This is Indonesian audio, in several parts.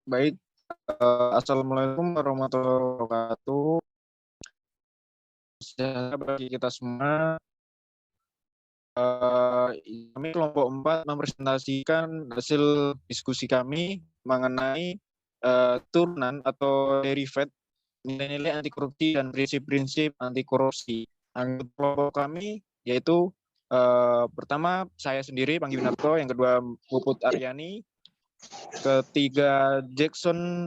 Baik, Assalamualaikum warahmatullahi wabarakatuh. Sehat bagi kita semua. Kami kelompok 4 mempresentasikan hasil diskusi kami mengenai turunan atau derivat nilai-nilai anti korupsi dan prinsip-prinsip anti korupsi. Anggota kelompok kami yaitu pertama saya sendiri Panggi Winarto, yang kedua Puput Aryani, ketiga Jackson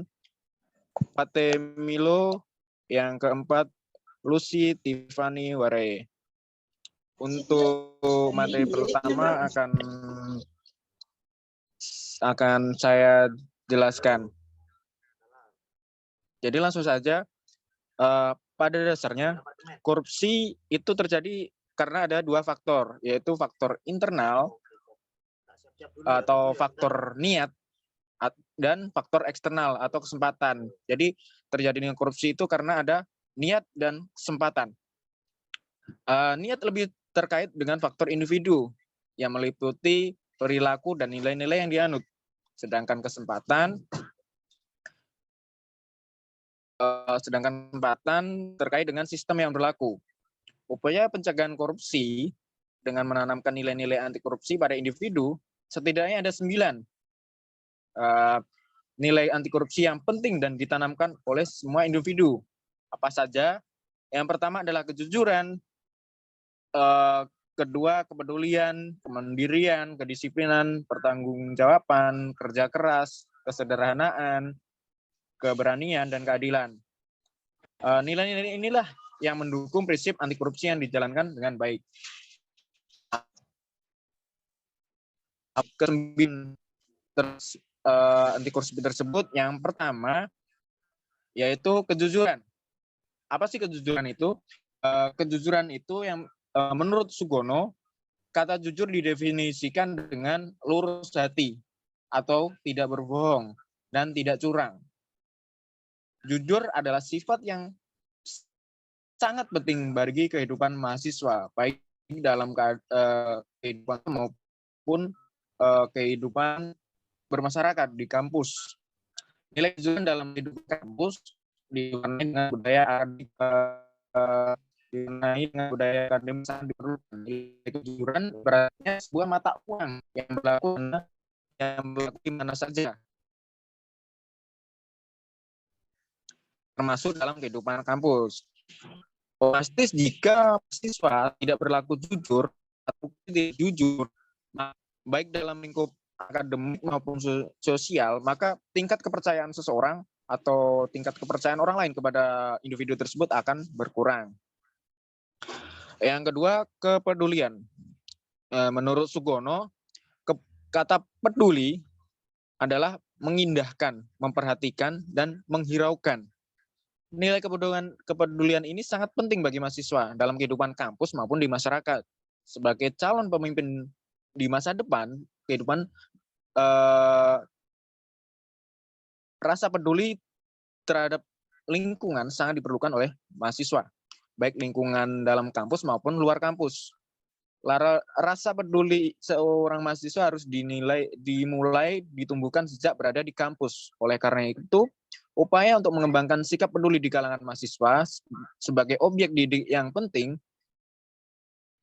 Patemilo, yang keempat Lucy Tiffany Ware. Untuk materi pertama akan saya jelaskan. Jadi langsung saja, pada dasarnya korupsi itu terjadi karena ada dua faktor, yaitu faktor internal atau faktor niat dan faktor eksternal atau kesempatan. Jadi terjadinya korupsi itu karena ada niat dan kesempatan. Niat lebih terkait dengan faktor individu yang meliputi perilaku dan nilai-nilai yang dianut. Sedangkan kesempatan terkait dengan sistem yang berlaku. Upaya pencegahan korupsi dengan menanamkan nilai-nilai anti korupsi pada individu, setidaknya ada 9 nilai anti korupsi yang penting dan ditanamkan oleh semua individu. Apa saja? Yang pertama adalah kejujuran, kedua kepedulian, kemandirian, kedisiplinan, pertanggungjawaban, kerja keras, kesederhanaan, keberanian, dan keadilan. Nilai-nilai inilah yang mendukung prinsip anti korupsi yang dijalankan dengan baik. Anti korupsi tersebut yang pertama yaitu kejujuran. Apa sih kejujuran itu? Kejujuran itu yang menurut Sugono, kata jujur didefinisikan dengan lurus hati atau tidak berbohong dan tidak curang. Jujur adalah sifat yang sangat penting bagi kehidupan mahasiswa, baik dalam kehidupan maupun kehidupan bermasyarakat di kampus. Nilai kejujuran dalam kehidupan kampus diwarnai dengan budaya akademis yang diperlukan. Nilai kejujuran berarti sebuah mata uang yang berlaku di mana saja, termasuk dalam kehidupan kampus. Otomatis jika siswa tidak berlaku jujur atau tidak jujur, baik dalam lingkup akademik maupun sosial, maka tingkat kepercayaan seseorang atau tingkat kepercayaan orang lain kepada individu tersebut akan berkurang. Yang kedua, kepedulian. Menurut Sugono, kata peduli adalah mengindahkan, memperhatikan, dan menghiraukan. Nilai kepedulian ini sangat penting bagi mahasiswa dalam kehidupan kampus maupun di masyarakat. Sebagai calon pemimpin di masa depan, rasa peduli terhadap lingkungan sangat diperlukan oleh mahasiswa, baik lingkungan dalam kampus maupun luar kampus. Rasa peduli seorang mahasiswa harus dimulai ditumbuhkan sejak berada di kampus. Oleh karena itu, upaya untuk mengembangkan sikap peduli di kalangan mahasiswa sebagai objek didik yang penting,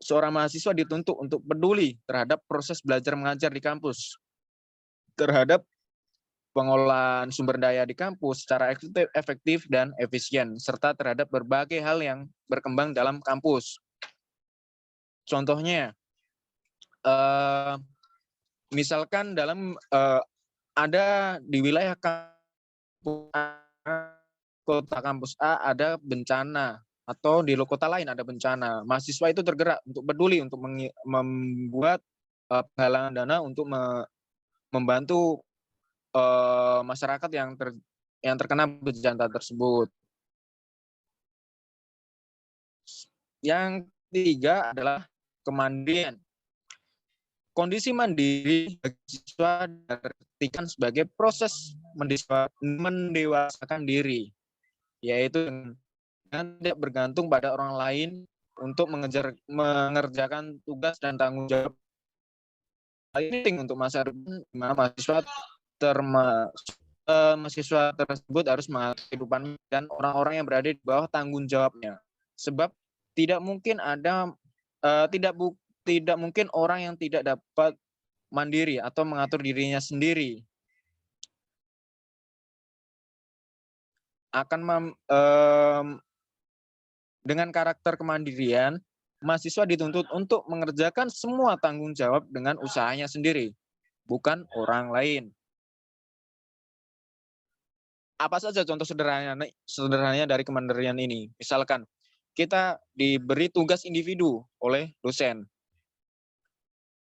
seorang mahasiswa dituntut untuk peduli terhadap proses belajar mengajar di kampus, terhadap pengolahan sumber daya di kampus secara efektif dan efisien, serta terhadap berbagai hal yang berkembang dalam kampus. Contohnya, misalkan ada di wilayah kota kampus A ada bencana, atau di kota lain ada bencana, mahasiswa itu tergerak untuk peduli untuk membuat penggalangan dana untuk membantu masyarakat yang terkena bencana tersebut. Yang ketiga adalah kemandirian. Kondisi mandiri bagi siswa diartikan sebagai proses mendewasakan diri, yaitu dengan tidak bergantung pada orang lain untuk mengerjakan tugas dan tanggung jawab. Hal ini penting untuk masa depan di mana mahasiswa termasuk mahasiswa tersebut harus mengatur kehidupan dan orang-orang yang berada di bawah tanggung jawabnya. Sebab tidak mungkin tidak mungkin orang yang tidak dapat mandiri atau mengatur dirinya sendiri dengan karakter kemandirian, mahasiswa dituntut untuk mengerjakan semua tanggung jawab dengan usahanya sendiri, bukan orang lain. Apa saja contoh sederhananya dari kemandirian ini? Misalkan kita diberi tugas individu oleh dosen.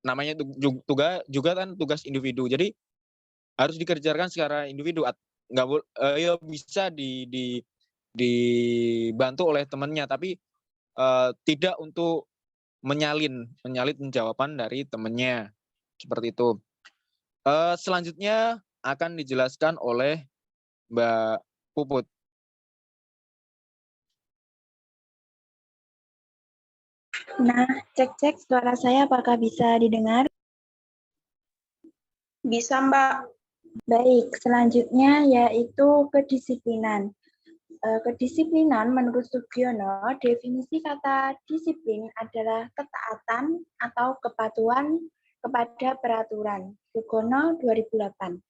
Namanya juga kan tugas individu. Jadi harus dikerjakan secara individu. Nggak bisa dibantu oleh temannya, tapi tidak untuk menyalit jawaban dari temannya. Seperti itu. Selanjutnya akan dijelaskan oleh Mbak Puput. Nah, cek suara saya apakah bisa didengar? Bisa, Mbak. Baik, selanjutnya yaitu kedisiplinan. Kedisiplinan menurut Sugiono, definisi kata disiplin adalah ketaatan atau kepatuhan kepada peraturan. Sugiono 2008.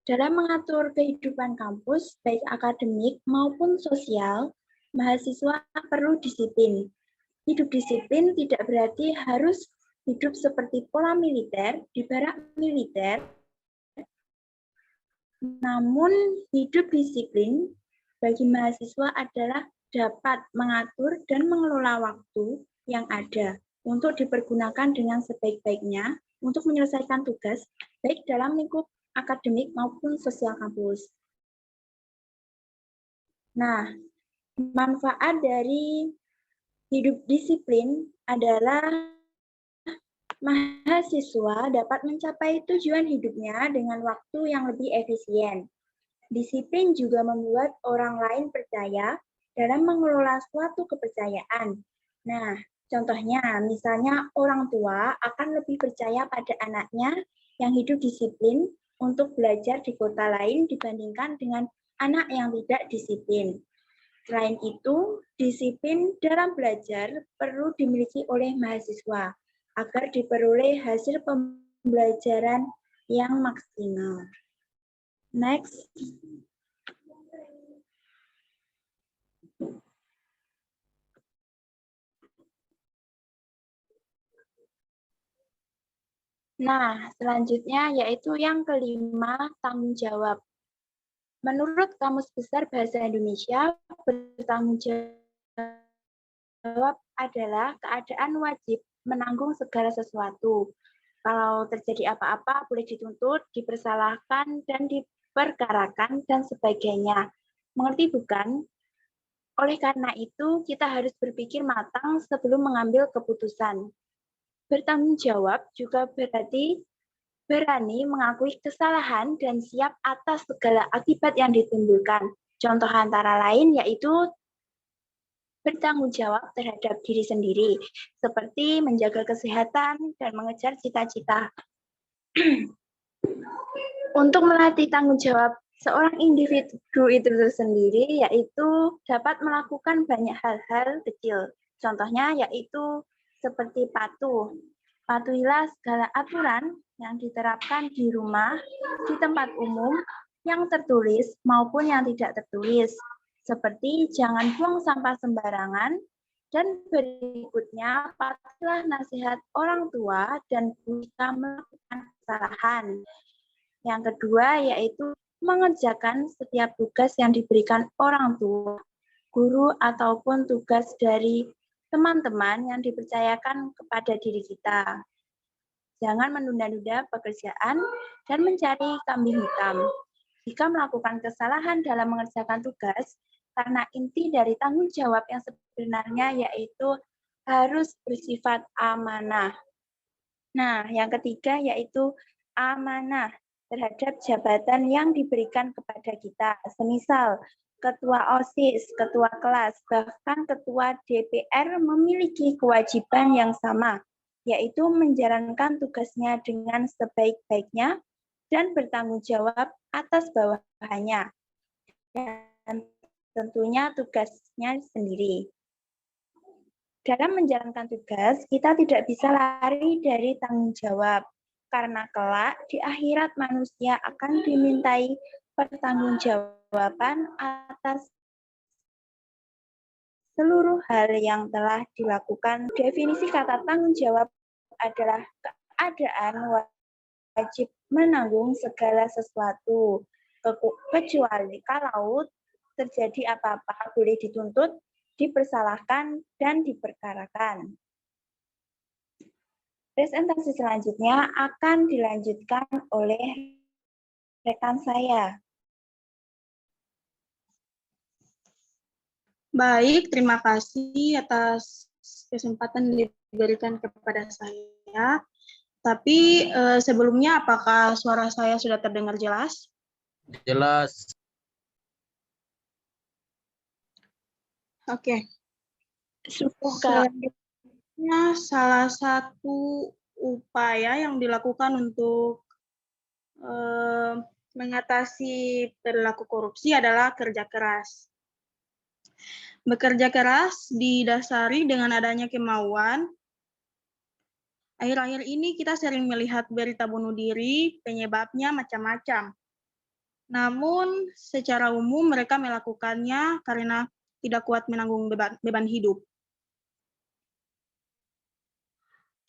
Dalam mengatur kehidupan kampus, baik akademik maupun sosial, mahasiswa perlu disiplin. Hidup disiplin tidak berarti harus hidup seperti pola militer, di barak militer, namun hidup disiplin bagi mahasiswa adalah dapat mengatur dan mengelola waktu yang ada untuk dipergunakan dengan sebaik-baiknya untuk menyelesaikan tugas, baik dalam lingkup akademik maupun sosial kampus. Nah, manfaat dari hidup disiplin adalah mahasiswa dapat mencapai tujuan hidupnya dengan waktu yang lebih efisien. Disiplin juga membuat orang lain percaya dalam mengelola suatu kepercayaan. Nah, contohnya, misalnya orang tua akan lebih percaya pada anaknya yang hidup disiplin untuk belajar di kota lain dibandingkan dengan anak yang tidak disiplin. Selain itu, disiplin dalam belajar perlu dimiliki oleh mahasiswa agar diperoleh hasil pembelajaran yang maksimal. Next. Nah, selanjutnya yaitu yang kelima, tanggung jawab. Menurut Kamus Besar Bahasa Indonesia, bertanggung jawab adalah keadaan wajib menanggung segala sesuatu. Kalau terjadi apa-apa, boleh dituntut, dipersalahkan, dan diperkarakan, dan sebagainya. Mengerti bukan? Oleh karena itu, kita harus berpikir matang sebelum mengambil keputusan. Bertanggung jawab juga berarti berani mengakui kesalahan dan siap atas segala akibat yang ditimbulkan. Contoh antara lain yaitu bertanggung jawab terhadap diri sendiri, seperti menjaga kesehatan dan mengejar cita-cita. Untuk melatih tanggung jawab seorang individu itu sendiri, yaitu dapat melakukan banyak hal-hal kecil. Contohnya yaitu seperti patuh. Patuhilah segala aturan yang diterapkan di rumah, di tempat umum, yang tertulis maupun yang tidak tertulis. Seperti jangan buang sampah sembarangan, dan berikutnya patuhilah nasihat orang tua dan jika melakukan kesalahan. Yang kedua yaitu mengerjakan setiap tugas yang diberikan orang tua, guru, ataupun tugas dari teman-teman yang dipercayakan kepada diri kita. Jangan menunda-nunda pekerjaan dan mencari kambing hitam. Jika melakukan kesalahan dalam mengerjakan tugas, karena inti dari tanggung jawab yang sebenarnya yaitu harus bersifat amanah. Nah, yang ketiga yaitu amanah terhadap jabatan yang diberikan kepada kita. Semisal, ketua OSIS, ketua kelas, bahkan ketua DPR memiliki kewajiban yang sama, yaitu menjalankan tugasnya dengan sebaik-baiknya dan bertanggung jawab atas bawahannya, dan tentunya tugasnya sendiri. Dalam menjalankan tugas, kita tidak bisa lari dari tanggung jawab, karena kelak di akhirat manusia akan dimintai pertanggungjawaban atas seluruh hal yang telah dilakukan. Definisi kata tanggung jawab adalah keadaan wajib menanggung segala sesuatu, kecuali kalau terjadi apa-apa boleh dituntut, dipersalahkan, dan diperkarakan. Presentasi selanjutnya akan dilanjutkan oleh rekan saya. Baik, terima kasih atas kesempatan diberikan kepada saya. Tapi sebelumnya apakah suara saya sudah terdengar jelas? Jelas. Oke. Semoga Selanjutnya, salah satu upaya yang dilakukan untuk mengatasi perilaku korupsi adalah kerja keras. Bekerja keras didasari dengan adanya kemauan. Akhir-akhir ini kita sering melihat berita bunuh diri, penyebabnya macam-macam. Namun, secara umum mereka melakukannya karena tidak kuat menanggung beban hidup.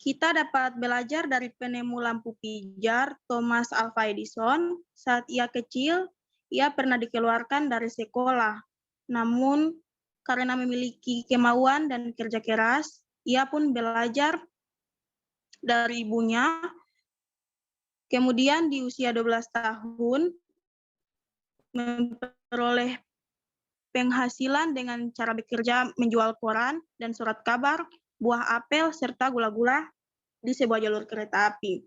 Kita dapat belajar dari penemu lampu pijar, Thomas Alva Edison. Saat ia kecil, ia pernah dikeluarkan dari sekolah. Namun, karena memiliki kemauan dan kerja keras, ia pun belajar dari ibunya. Kemudian di usia 12 tahun, memperoleh penghasilan dengan cara bekerja menjual koran dan surat kabar, buah apel, serta gula-gula di sebuah jalur kereta api.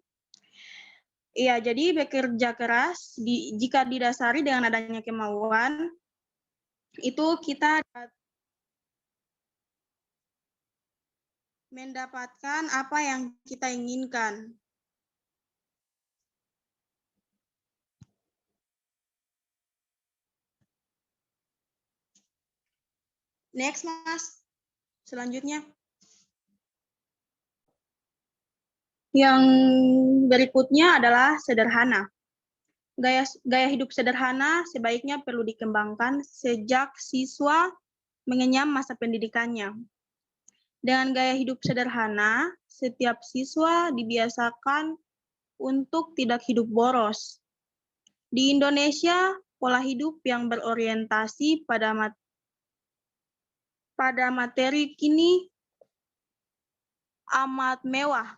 Iya, jadi bekerja keras jika didasari dengan adanya kemauan, itu kita mendapatkan apa yang kita inginkan. Next, Mas. Selanjutnya. Yang berikutnya adalah sederhana. Gaya hidup sederhana sebaiknya perlu dikembangkan sejak siswa mengenyam masa pendidikannya. Dengan gaya hidup sederhana, setiap siswa dibiasakan untuk tidak hidup boros. Di Indonesia, pola hidup yang berorientasi pada materi kini amat mewah.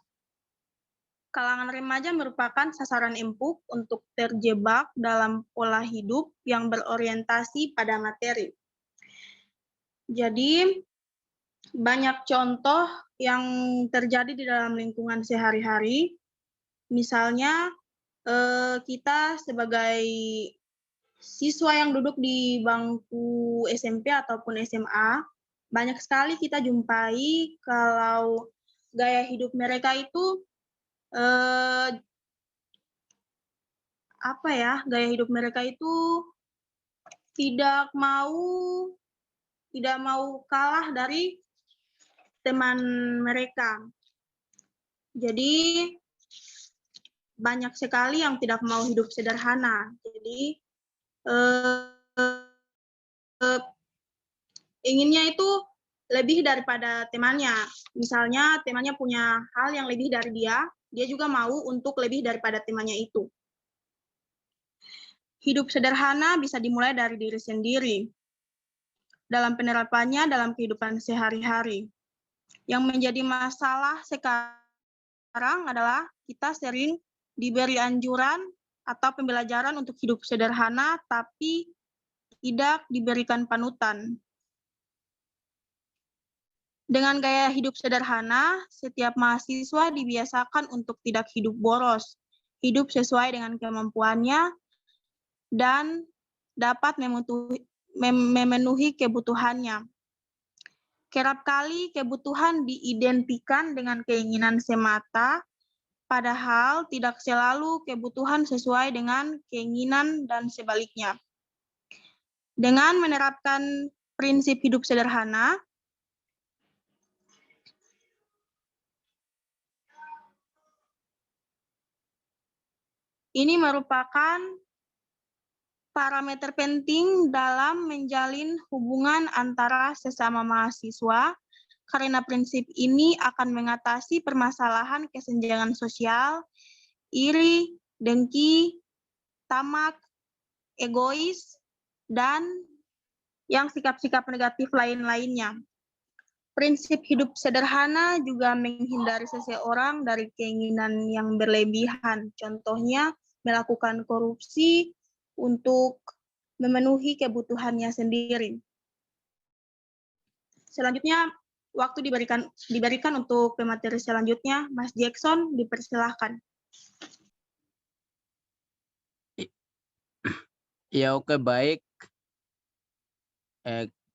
Kalangan remaja merupakan sasaran empuk untuk terjebak dalam pola hidup yang berorientasi pada materi. Jadi, banyak contoh yang terjadi di dalam lingkungan sehari-hari. Misalnya, kita sebagai siswa yang duduk di bangku SMP ataupun SMA, banyak sekali kita jumpai kalau gaya hidup mereka itu gaya hidup mereka itu tidak mau kalah dari teman mereka. Jadi banyak sekali yang tidak mau hidup sederhana. Jadi inginnya itu lebih daripada temannya. Misalnya temannya punya hal yang lebih dari dia juga mau untuk lebih daripada temannya itu. Hidup sederhana bisa dimulai dari diri sendiri. Dalam penerapannya dalam kehidupan sehari-hari. Yang menjadi masalah sekarang adalah kita sering diberi anjuran atau pembelajaran untuk hidup sederhana, tapi tidak diberikan panutan. Dengan gaya hidup sederhana, setiap mahasiswa dibiasakan untuk tidak hidup boros, hidup sesuai dengan kemampuannya, dan dapat memenuhi kebutuhannya. Kerap kali kebutuhan diidentikan dengan keinginan semata, padahal tidak selalu kebutuhan sesuai dengan keinginan dan sebaliknya. Dengan menerapkan prinsip hidup sederhana, ini merupakan parameter penting dalam menjalin hubungan antara sesama mahasiswa, karena prinsip ini akan mengatasi permasalahan kesenjangan sosial, iri, dengki, tamak, egois, dan yang sikap-sikap negatif lain-lainnya. Prinsip hidup sederhana juga menghindari seseorang dari keinginan yang berlebihan. Contohnya, melakukan korupsi untuk memenuhi kebutuhannya sendiri. Selanjutnya, waktu diberikan untuk pemateri selanjutnya. Mas Jackson, dipersilahkan. Ya, oke, baik.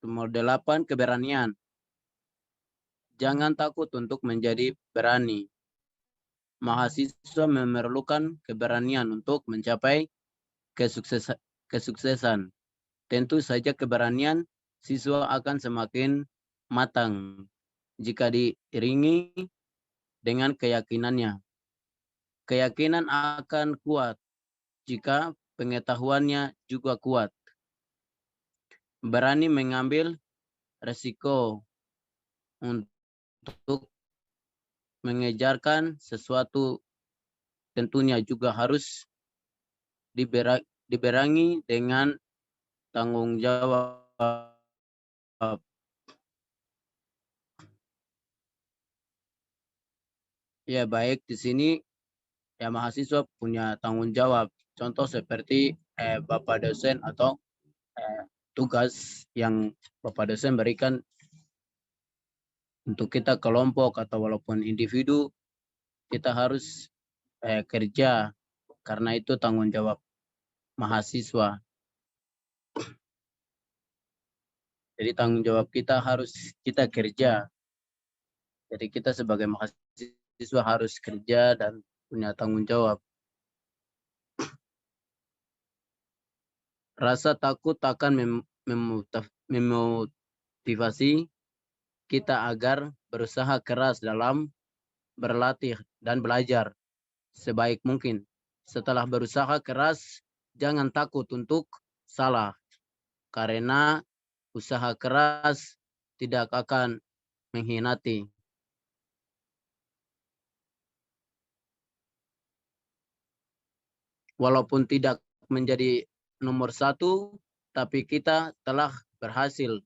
Model 8, keberanian. Jangan takut untuk menjadi berani. Mahasiswa memerlukan keberanian untuk mencapai kesuksesan. Tentu saja keberanian siswa akan semakin matang jika diiringi dengan keyakinannya. Keyakinan akan kuat jika pengetahuannya juga kuat. Berani mengambil resiko untuk mengejarkan sesuatu tentunya juga harus dibarengi dengan tanggung jawab. Ya, baik, di sini ya mahasiswa punya tanggung jawab. Contoh seperti Bapak dosen atau tugas yang Bapak dosen berikan untuk kita kelompok atau walaupun individu, kita harus kerja karena itu tanggung jawab mahasiswa. Jadi tanggung jawab kita harus kita kerja. Jadi kita sebagai mahasiswa harus kerja dan punya tanggung jawab. Rasa takut akan memotivasi kita agar berusaha keras dalam berlatih dan belajar sebaik mungkin. Setelah berusaha keras, jangan takut untuk salah. Karena usaha keras tidak akan mengkhianati. Walaupun tidak menjadi nomor 1, tapi kita telah berhasil.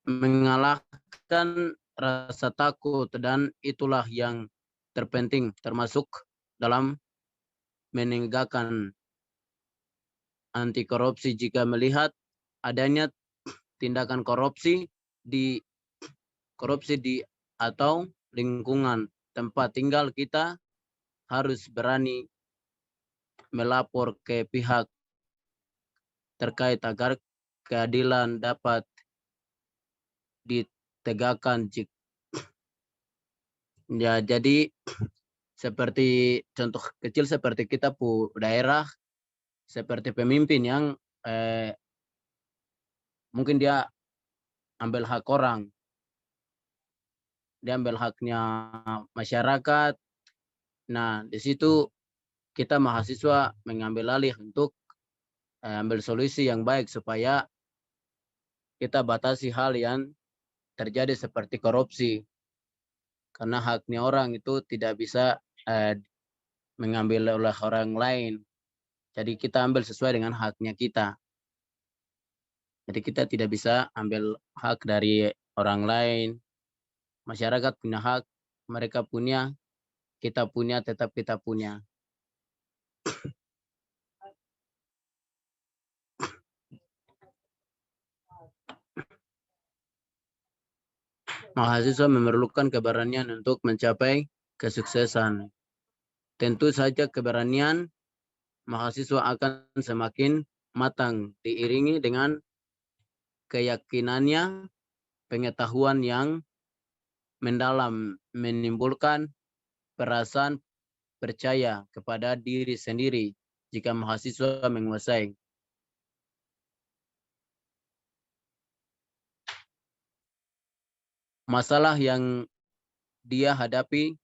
Mengalahkan rasa takut, dan itulah yang terpenting termasuk dalam menegakkan anti korupsi. Jika melihat adanya tindakan korupsi di atau lingkungan tempat tinggal, kita harus berani melapor ke pihak terkait agar keadilan dapat ditegakkan. Ya, jadi seperti contoh kecil seperti kita daerah, seperti pemimpin yang mungkin dia ambil hak orang, dia ambil haknya masyarakat. Nah, di situ kita mahasiswa mengambil alih untuk ambil solusi yang baik supaya kita batasi hal yang terjadi seperti korupsi. Karena haknya orang itu tidak bisa mengambil oleh orang lain. Jadi kita ambil sesuai dengan haknya kita. Jadi kita tidak bisa ambil hak dari orang lain. Masyarakat punya hak, mereka punya, kita punya, tetap kita punya. Mahasiswa memerlukan keberanian untuk mencapai kesuksesan. Tentu saja keberanian mahasiswa akan semakin matang diiringi dengan keyakinannya, pengetahuan yang mendalam, menimbulkan perasaan percaya kepada diri sendiri jika mahasiswa menguasai. Masalah yang dia hadapi,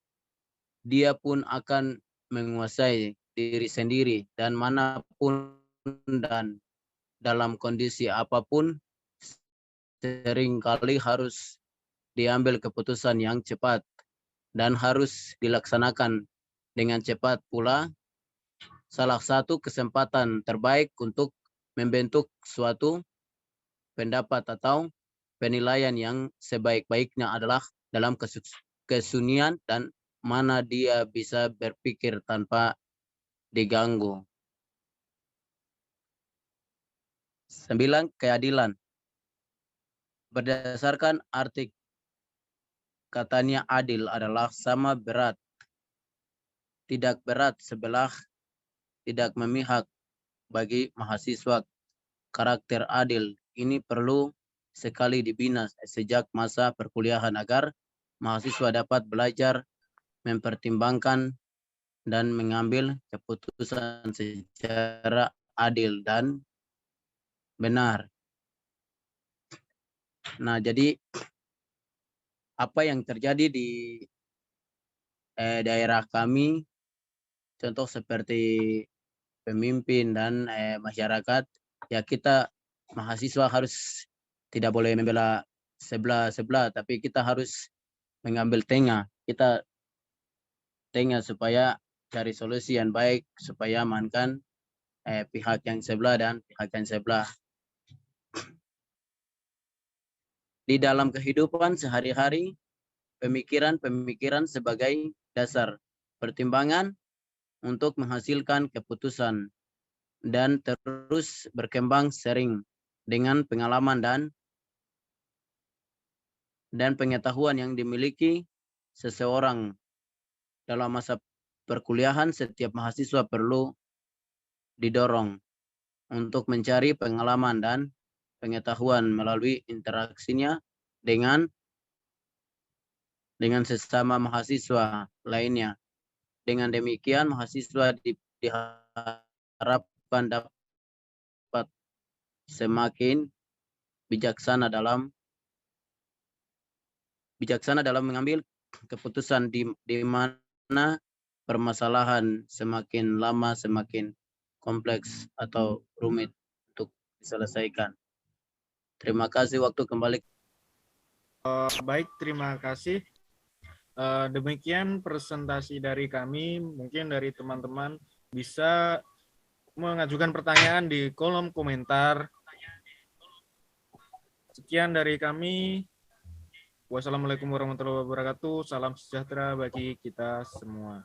dia pun akan menguasai diri sendiri, dan manapun dan dalam kondisi apapun seringkali harus diambil keputusan yang cepat dan harus dilaksanakan dengan cepat pula. Salah satu kesempatan terbaik untuk membentuk suatu pendapat atau penilaian yang sebaik-baiknya adalah dalam kesunyian dan mana dia bisa berpikir tanpa diganggu. 9. Keadilan. Berdasarkan arti katanya adil adalah sama berat, tidak berat sebelah, tidak memihak. Bagi mahasiswa, karakter adil ini perlu sekali dibina sejak masa perkuliahan agar mahasiswa dapat belajar mempertimbangkan dan mengambil keputusan secara adil dan benar. Nah, jadi apa yang terjadi di daerah kami, contoh seperti pemimpin dan masyarakat, ya kita mahasiswa harus tidak boleh membela sebelah, tapi kita harus mengambil tengah. Kita tengah supaya cari solusi yang baik, supaya amankan pihak yang sebelah dan pihak yang sebelah. Di dalam kehidupan sehari-hari, pemikiran-pemikiran sebagai dasar pertimbangan untuk menghasilkan keputusan dan terus berkembang sering dengan pengalaman dan pengetahuan yang dimiliki seseorang. Dalam masa perkuliahan, setiap mahasiswa perlu didorong untuk mencari pengalaman dan pengetahuan melalui interaksinya dengan sesama mahasiswa lainnya. Dengan demikian, mahasiswa diharapkan dapat semakin bijaksana dalam mengambil keputusan di mana permasalahan semakin lama semakin kompleks atau rumit untuk diselesaikan. Terima kasih, waktu kembali. Baik, terima kasih. Demikian presentasi dari kami. Mungkin dari teman-teman bisa mengajukan pertanyaan di kolom komentar. Sekian dari kami. Wassalamualaikum warahmatullahi wabarakatuh. Salam sejahtera bagi kita semua.